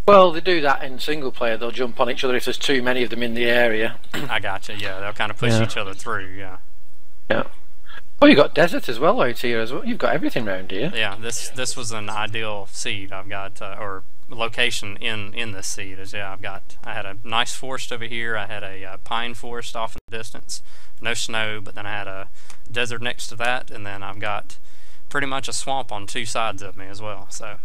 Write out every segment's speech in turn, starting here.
Well, they do that in single player. They'll jump on each other if there's too many of them in the area. I gotcha. Yeah, they'll kind of push each other through. Yeah. Yeah. Oh, you got desert as well out here as well. You've got everything around here. Yeah. This was an ideal seed I've got, or location in this seed. Is I had a nice forest over here. I had a pine forest off in the distance. No snow, but then I had a desert next to that, and then I've got pretty much a swamp on two sides of me as well. So.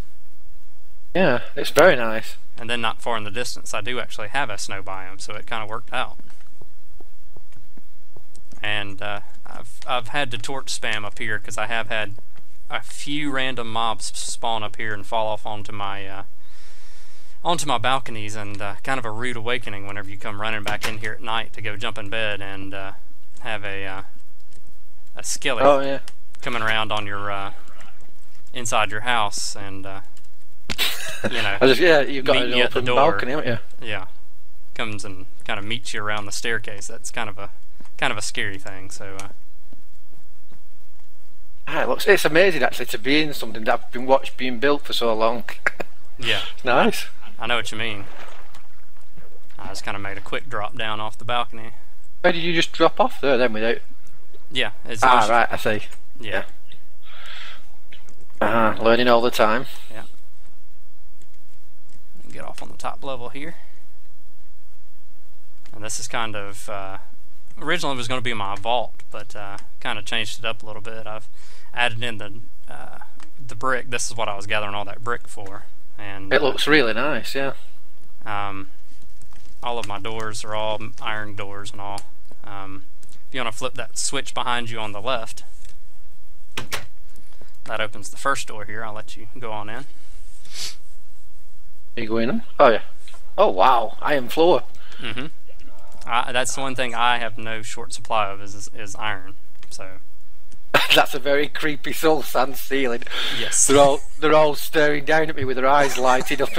Yeah, it's very nice. And then not far in the distance, I do actually have a snow biome, so it kind of worked out. And I've had to torch spam up here because I have had a few random mobs spawn up here and fall off onto my balconies, and kind of a rude awakening whenever you come running back in here at night to go jump in bed and have a skillet coming around on your inside your house and. You know, you've got an open balcony, haven't you? Yeah, comes and kind of meets you around the staircase. That's kind of a scary thing. So, it's amazing actually to be in something that I've been watched being built for so long. Yeah, nice. I know what you mean. I just kind of made a quick drop down off the balcony. Where did you just drop off there then without? Yeah. Right, I see. Yeah. Learning all the time. Yeah. Get off on the top level here, and this is kind of originally was going to be my vault, but kind of changed it up a little bit. I've added in the brick. This is what I was gathering all that brick for, and it looks really nice. Yeah. All of my doors are all iron doors and all. If you want to flip that switch behind you on the left, that opens the first door here. I'll let you go on in. Are you going in? Oh yeah. Oh wow, iron floor. That's the one thing I have no short supply of is iron. So that's a very creepy soul sand ceiling. Yes. They're all staring down at me with their eyes lighted up.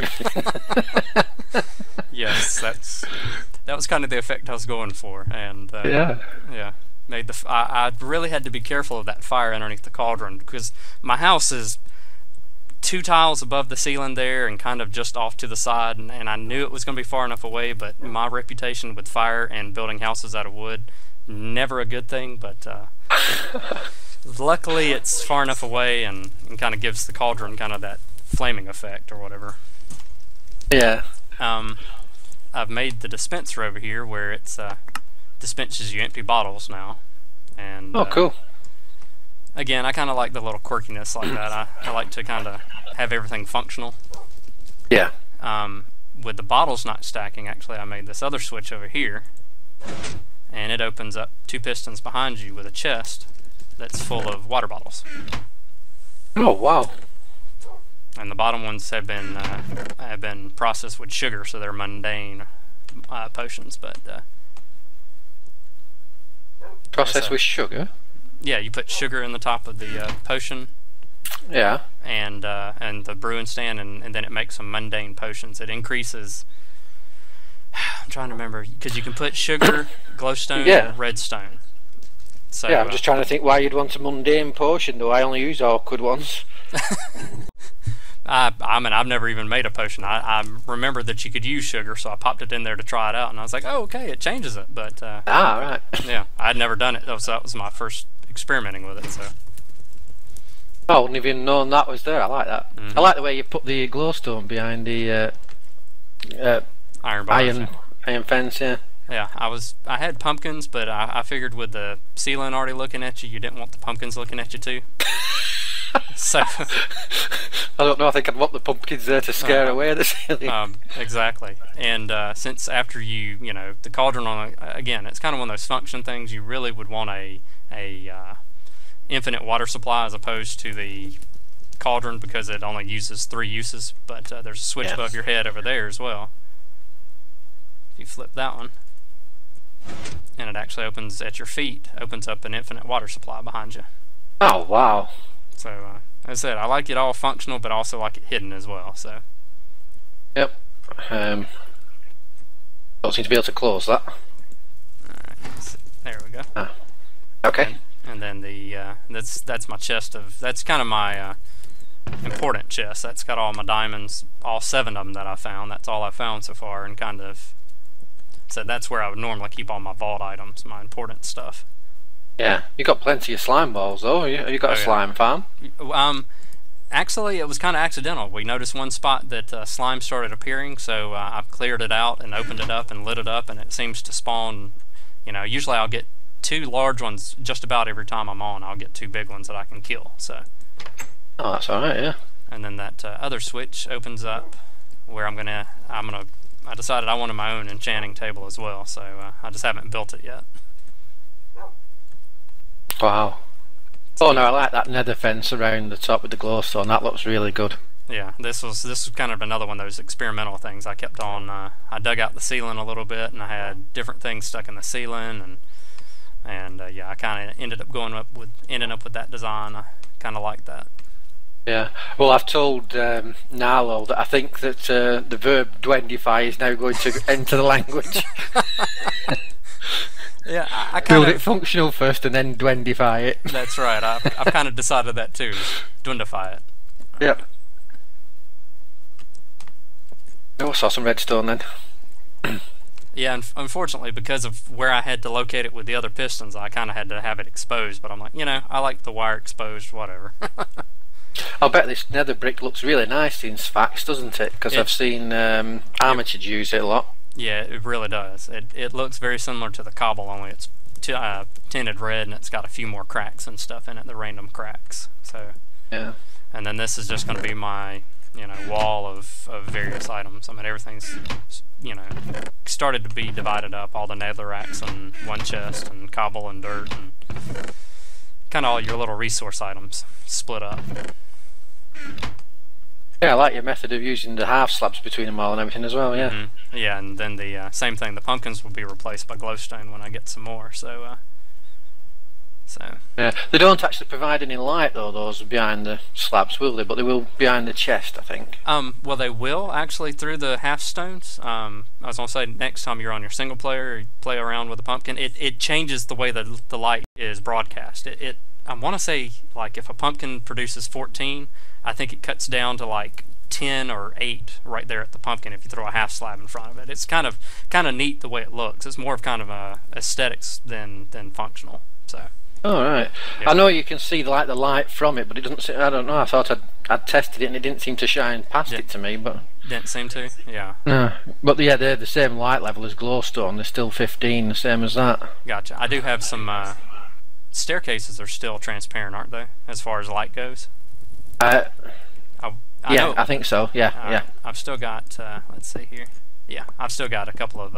Yes, that was kind of the effect I was going for, and yeah, made I really had to be careful of that fire underneath the cauldron because my house is 2 tiles above the ceiling there and kind of just off to the side, and I knew it was going to be far enough away, but my reputation with fire and building houses out of wood, never a good thing, but luckily it's far enough away and kind of gives the cauldron kind of that flaming effect or whatever. Yeah. I've made the dispenser over here where it's dispenses you empty bottles now. And cool. Again, I kind of like the little quirkiness like that. I like to kind of have everything functional. Yeah. With the bottles not stacking, actually, I made this other switch over here, and it opens up 2 pistons behind you with a chest that's full of water bottles. Oh wow! And the bottom ones have been processed with sugar, so they're mundane potions. But processed with sugar. Yeah, you put sugar in the top of the potion. Yeah. And the brewing stand, and then it makes some mundane potions. It increases. I'm trying to remember because you can put sugar, glowstone, and redstone. So, yeah, I'm just trying to think why you'd want a mundane potion, though. I only use awkward ones. I mean, I've never even made a potion. I remember that you could use sugar, so I popped it in there to try it out, and I was like, oh, okay, it changes it. But right. Yeah, I'd never done it, so that was my first experimenting with it. So I wouldn't even known that was there. I like that. I like the way you put the glowstone behind the iron fence. Yeah. Yeah, I had pumpkins, but I figured with the ceiling already looking at you, you didn't want the pumpkins looking at you too. So I don't know. I think I'd want the pumpkins there to scare away the ceiling. Exactly. And since after you know, the cauldron on again, it's kind of one of those function things. You really would want a infinite water supply as opposed to the cauldron because it only uses 3 uses. But there's a switch above your head over there as well. If you flip that one, and it actually opens at your feet, opens up an infinite water supply behind you. Oh wow! So as I said, I like it all functional, but also like it hidden as well. So. Yep. Don't seem to be able to close that. Alright, there we go. Okay. And then the that's my chest of, that's kind of my important chest. That's got all my diamonds, all 7 of them that I found. That's all I found so far, and kind of so that's where I would normally keep all my vault items, my important stuff. Yeah, you got plenty of slime balls though. You got a slime farm. Actually, it was kind of accidental. We noticed one spot that slime started appearing, so I've cleared it out and opened it up and lit it up, and it seems to spawn. You know, usually I'll get 2 large ones just about every time I'm on. I'll get 2 big ones that I can kill. So. Oh, that's all right. Yeah. And then that other switch opens up where I decided I wanted my own enchanting table as well, so I just haven't built it yet. Wow. Oh no, I like that nether fence around the top with the glowstone. That looks really good. Yeah, this was kind of another one of those experimental things. I kept on. I dug out the ceiling a little bit, and I had different things stuck in the ceiling, and yeah, I kind of ended up ending up with that design. I kind of like that. Yeah. Well, I've told Narlo that I think that the verb dwendify is now going to enter the language. Yeah, I build it functional first and then dwendify it. That's right. I've kind of decided that too. Dwendify it. Yep. Oh, I saw some redstone then. Yeah, unfortunately, because of where I had to locate it with the other pistons, I kind of had to have it exposed. But I'm like, I like the wire exposed, whatever. I'll bet this nether brick looks really nice in Sphax, doesn't it? Because I've seen amateurs use it a lot. Yeah, it really does. It looks very similar to the cobble, only it's tinted red and it's got a few more cracks and stuff in it, the random cracks. So yeah. And then this is just going to be my wall of various items. I mean, everything's started to be divided up. All the nether racks in one chest, and cobble and dirt, and kind of all your little resource items split up. Yeah, I like your method of using the half slabs between them all and everything as well, yeah. Mm-hmm. Yeah, and then the same thing, the pumpkins will be replaced by glowstone when I get some more, so... Yeah, they don't actually provide any light though, those behind the slabs, will they? But they will behind the chest, I think. Well, they will actually through the half stones. I was gonna say next time you're on your single player, you play around with the pumpkin. It changes the way that the light is broadcast. I want to say like if a pumpkin produces 14, I think it cuts down to like 10 or 8 right there at the pumpkin if you throw a half slab in front of it. It's kind of neat the way it looks. It's more of kind of a aesthetics than functional. So. Oh right. Yeah. I know you can see the light from it, but it doesn't. I don't know. I thought I'd tested it and it didn't seem to shine past it to me. But didn't seem to. Yeah. No. But yeah, they're the same light level as glowstone. They're still 15, the same as that. Gotcha. I do have some staircases are still transparent, aren't they? As far as light goes. I think so. Yeah, yeah. I've still got. Let's see here. Yeah, I've still got a couple of.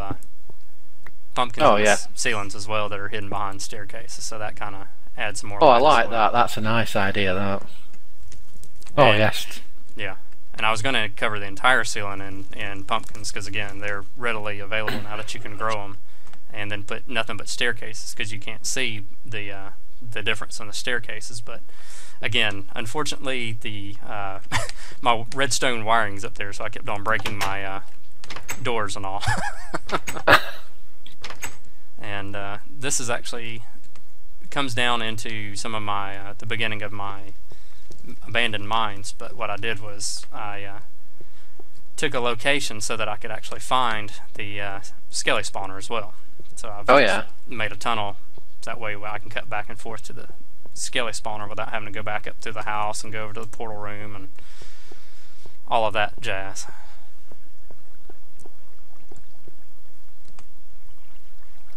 Pumpkins ceilings as well that are hidden behind staircases, so that kind of adds some more. Oh, I like that. That's a nice idea. That. Oh yes. Yeah, and I was going to cover the entire ceiling in pumpkins because again they're readily available now that you can grow them, and then put nothing but staircases because you can't see the difference in the staircases. But again, unfortunately, the my redstone wiring's up there, so I kept on breaking my doors and all. And this is actually comes down into some of my the beginning of my abandoned mines. But what I did was I took a location so that I could actually find the skelly spawner as well. So I've made a tunnel that way I can cut back and forth to the skelly spawner without having to go back up through the house and go over to the portal room and all of that jazz.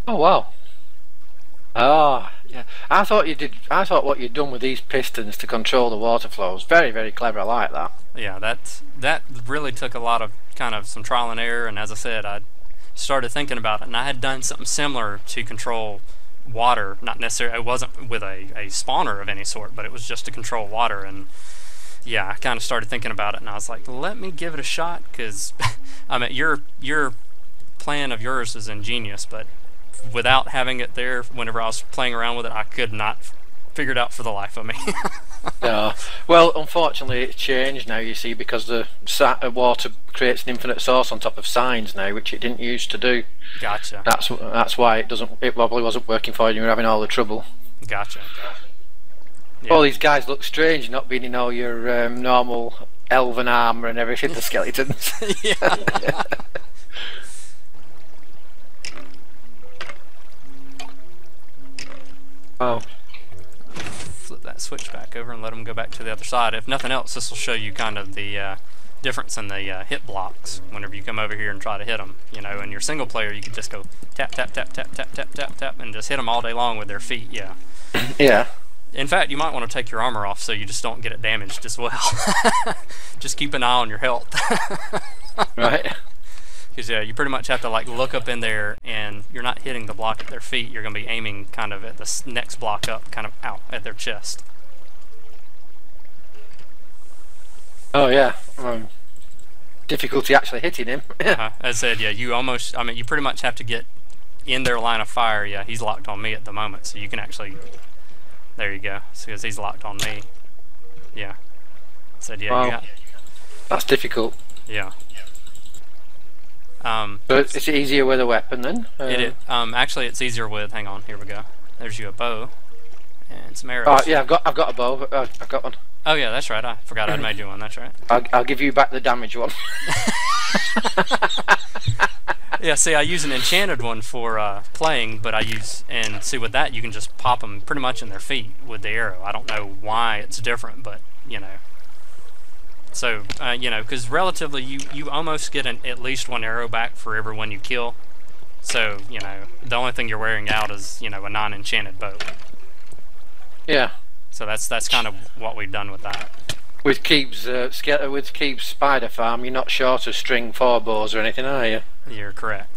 Oh wow! Oh yeah, I thought what you'd done with these pistons to control the water flows. Very, very clever. I like that. Yeah, that really took a lot of kind of some trial and error. And as I said, I started thinking about it, and I had done something similar to control water. Not necessarily, it wasn't with a spawner of any sort, but it was just to control water. And yeah, I kind of started thinking about it, and I was like, let me give it a shot because I mean, your plan of yours is ingenious, but without having it there, whenever I was playing around with it, I could not figure it out for the life of me. No. Well, unfortunately, it's changed now. You see, because the water creates an infinite source on top of signs now, which it didn't used to do. Gotcha. That's why it probably wasn't working for you. You were having all the trouble. Gotcha. Yeah. All these guys look strange, not being in all your normal elven armour and everything, the skeletons. Yeah. Oh. Flip that switch back over and let them go back to the other side. If nothing else, this will show you kind of the difference in the hit blocks whenever you come over here and try to hit them. You know, in your single player, you could just go tap, tap, tap, tap, tap, tap, tap, tap, and just hit them all day long with their feet, yeah. Yeah. In fact, you might want to take your armor off so you just don't get it damaged as well. Just keep an eye on your health. Right. Because yeah, you pretty much have to like look up in there, and you're not hitting the block at their feet. You're going to be aiming kind of at the next block up, kind of out at their chest. Oh yeah. Difficulty actually hitting him. As I said, yeah, you almost. I mean, you pretty much have to get in their line of fire. Yeah, he's locked on me at the moment, so you can actually. There you go. Because he's locked on me. Yeah. Said yeah. Wow. You got, That's difficult. yeah. But it's easier with a weapon then? Actually, it's easier with. Hang on, here we go. There's you a bow and some arrows. Oh yeah, I've got a bow. I've got one. Oh yeah, that's right. I forgot I'd made you one. That's right. I'll give you back the damaged one. Yeah, see, I use an enchanted one for playing, but and see with that you can just pop them pretty much in their feet with the arrow. I don't know why it's different, but you know. So, you know, because relatively you almost get at least one arrow back for every one you kill. So, you know, the only thing you're wearing out is, you know, a non-enchanted bow. Yeah. So that's kind of what we've done with that. With Keeb's spider farm, you're not short of string 4 bows or anything, are you? You're correct.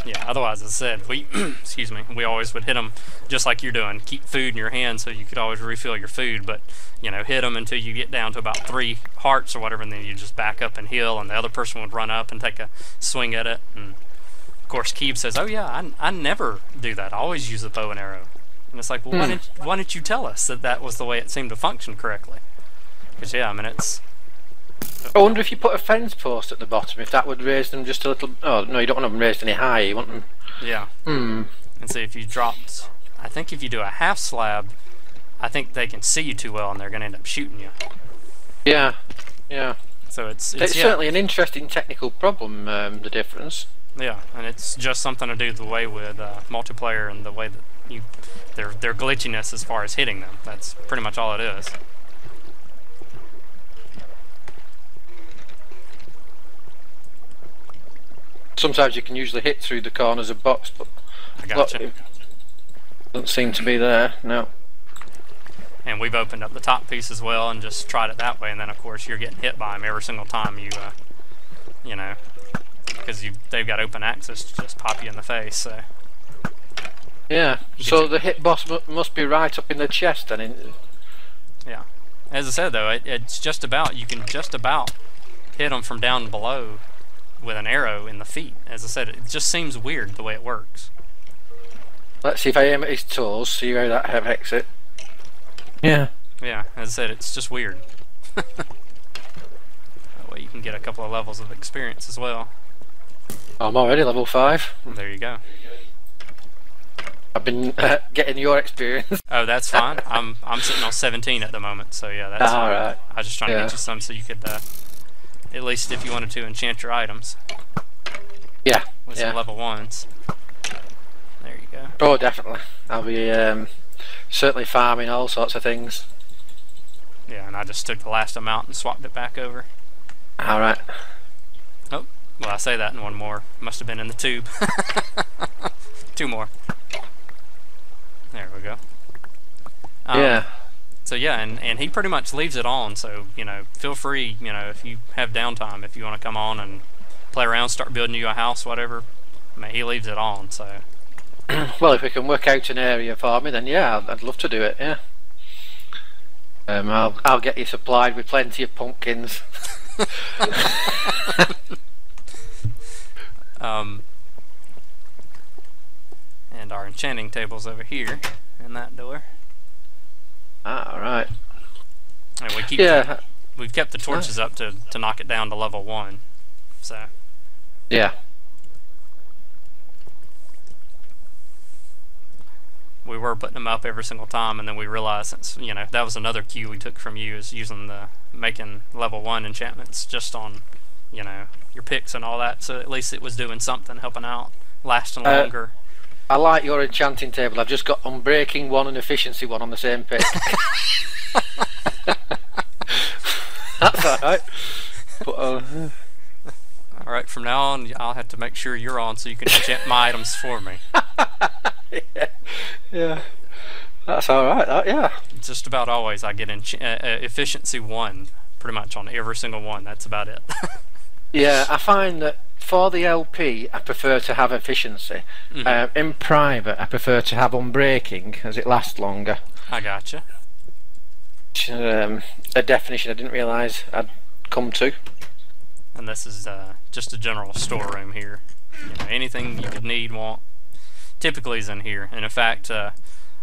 Yeah, otherwise, as I said, we excuse me, we always would hit them just like you're doing. Keep food in your hand so you could always refill your food, but you know, hit them until you get down to about 3 hearts or whatever, and then you just back up and heal, and the other person would run up and take a swing at it. And of course, Keeb says, "Oh yeah, I never do that. I always use the bow and arrow." And it's like, well, why didn't you tell us that was the way it seemed to function correctly? Because yeah, I mean it's. I wonder if you put a fence post at the bottom, if that would raise them just a little. Oh no, you don't want them raised any higher. You want them. Yeah. And see if you dropped. I think if you do a half slab, I think they can see you too well, and they're going to end up shooting you. Yeah. Yeah. So it's yeah. Certainly an interesting technical problem. The difference. Yeah, and it's just something to do the way with multiplayer and the way that their glitchiness as far as hitting them. That's pretty much all it is. Sometimes you can usually hit through the corners of box, but I gotcha. Doesn't seem to be there. No. And we've opened up the top piece as well and just tried it that way, and then of course you're getting hit by them every single time you know, because they've got open access to just pop you in the face. So. Yeah. So the hit boss must be right up in the chest, then. Yeah. As I said though, it's just about you can just about hit them from down below with an arrow in the feet. As I said, it just seems weird the way it works. Let's see if I aim at his toes, see how that affects it. Yeah. Yeah, as I said, it's just weird. That way you can get a couple of levels of experience as well. I'm already level 5. There you go. I've been getting your experience. Oh, that's fine. I'm sitting on 17 at the moment, so yeah, that's fine. Right. I was just trying to get you some so you could, at least if you wanted to, enchant your items. Yeah. With some level 1s. There you go. Oh, definitely. I'll be certainly farming all sorts of things. Yeah, and I just took the last amount and swapped it back over. Alright. Oh, well, I say that and one more. Must have been in the tube. 2 more. There we go. Yeah. So yeah, and he pretty much leaves it on, so, you know, feel free, you know, if you have downtime, if you want to come on and play around, start building you a house, whatever, I mean, he leaves it on, so. Well, if we can work out an area for me, then yeah, I'd love to do it, yeah. I'll get you supplied with plenty of pumpkins. And our enchanting table's over here in that door. Ah, right. And we keep we've kept the torches up to knock it down to level 1. So. Yeah. we were putting them up every single time, and then we realized, since that was another cue we took from you, is using the making level 1 enchantments just on your picks and all that. So at least it was doing something, helping out, lasting longer. I like your enchanting table. I've just got Unbreaking 1 and Efficiency 1 on the same pick. That's alright. But alright, from now on I'll have to make sure you're on so you can enchant my items for me. Yeah. That's alright, that, yeah. Just about always I get Efficiency 1 pretty much on every single one. That's about it. Yeah, I find that for the LP I prefer to have Efficiency. In private I prefer to have Unbreaking, as it lasts longer. I gotcha. A definition I didn't realise I'd come to. And this is just a general storeroom here. Anything you could need, want, typically is in here. And in fact,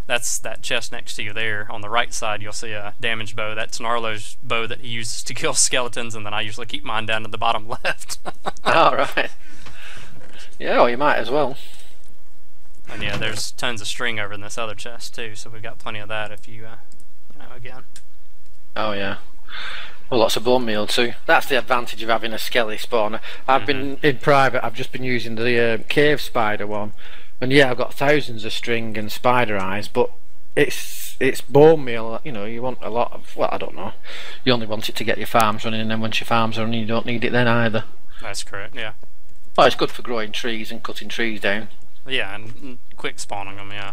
that's that chest next to you there. On the right side, you'll see a damaged bow. That's Narlo's bow that he uses to kill skeletons, and then I usually keep mine down to the bottom left. Oh, right. Yeah, well, you might as well. And yeah, there's tons of string over in this other chest too, so we've got plenty of that if you, again. Oh yeah. Well, lots of bone meal too. That's the advantage of having a skelly spawner. I've been in private. I've just been using the cave spider one, and yeah, I've got thousands of string and spider eyes. But it's bone meal. You want a lot of. Well, I don't know. You only want it to get your farms running, and then once your farms are running, you don't need it then either. That's correct. Yeah. Well, it's good for growing trees and cutting trees down. Yeah, and quick spawning them. Yeah.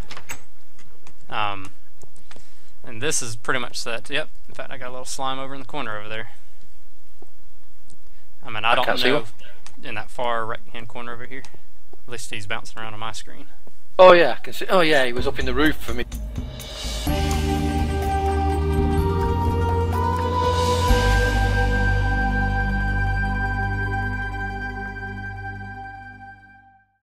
And this is pretty much set. Yep. In fact, I got a little slime over in the corner over there. I mean, I don't know in that far right-hand corner over here. At least he's bouncing around on my screen. Oh yeah, I can see. Oh yeah, he was up in the roof for me.